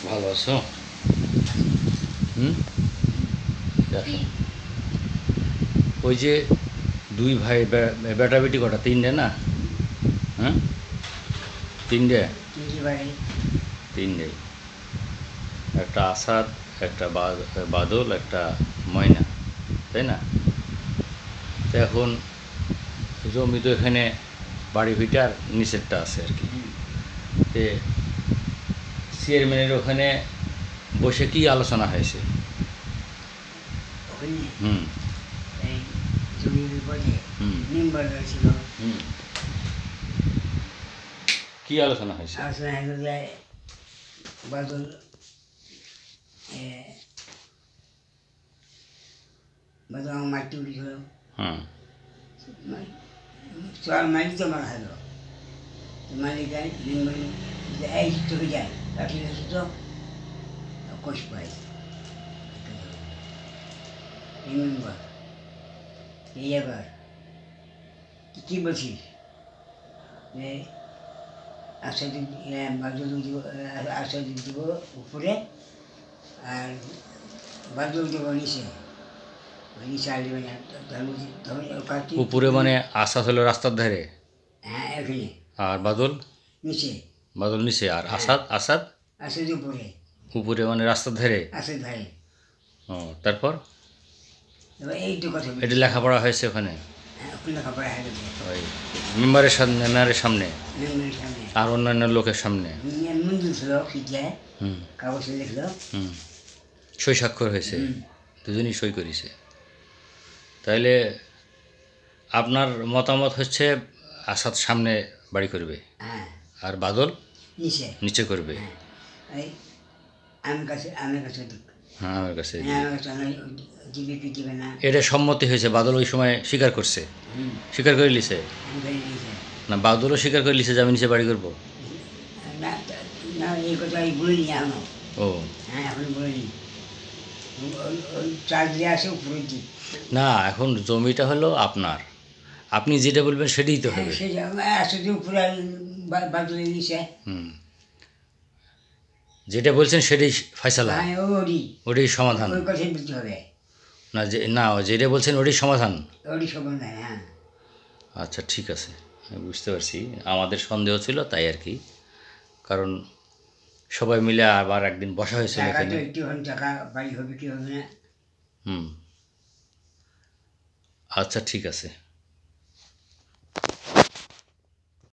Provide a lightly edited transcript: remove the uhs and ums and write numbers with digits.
ভালো আছো? হুম। দেখো, ওই যে দুই ভাই বেটা বেটি কটা? তিনটে না? হ্যাঁ, তিনটে। তিনটে, একটা আসাদ, একটা বাদল, একটা ময়না, তাই না? তো এখন জমি তো এখানে বাড়ি ভিটার নিচেরটা আছে আর কি। তে চেয়ারম্যানের ওখানে বসে কি আলোচনা হয়েছে? হুম হুম, কি আলোচনা হয়েছে? বাদল আমার মাটি উঠেছিল, মালিক তো মারা হলো, মালিক এই চলে যায় রাখলে তো কোষ পাই রিমেম্বার। এই এবার কী বলছিস যে আশা বাদল দিব, আশা দিব উপরে আর বাদল দেব নিচে। উপরে মানে আসাদ হলো রাস্তার ধারে, হ্যাঁ এখানে, আর বাদল নিচে। বাদল নিচে, আর আসাদ আসাদ আসাদ উপরে। উপরে মানে রাস্তার ধারে। আসাদ ধারে। ও, তারপর এইটু কথা এটা লেখাপড়া হয়েছে ওখানে? লেখাপড়া হয়ে গেছে ওই মেম্বারের সামনে, মেম্বারের সামনে সামনে আর অন্যান্য লোকের সামনে। মঞ্জুর ছিল কাগজে লিখলো, সই স্বাক্ষর হয়েছে, দুজনই সই করেছে। তাইলে আপনার মতামত হচ্ছে আসাদ সামনে বাড়ি করবে, আর বাদল নিচে করবে। হ্যাঁ, আমার কাছে এটা সম্মতি হয়েছে? বাদল ওই সময় স্বীকার করছে, স্বীকার করে লিছে না? বাদলও স্বীকার করে লিছে যে আমি নিচে বাড়ি করবো? ও না, এখন জমিটা হলো আপনার, আপনি যেটা বলবেন সেটাই তো হবে। যেটা বলছেন সেটাই ফয়সালা, ওটাই সমাধান না? যে না, যেটা বলছেন ওটাই সমাধান। আচ্ছা ঠিক আছে, আমি বুঝতে পারছি। আমাদের সন্দেহ ছিল তাই আর কি, কারণ সবাই মিলে আবার একদিন বসা হয়েছিল এখানে। আচ্ছা ঠিক আছে।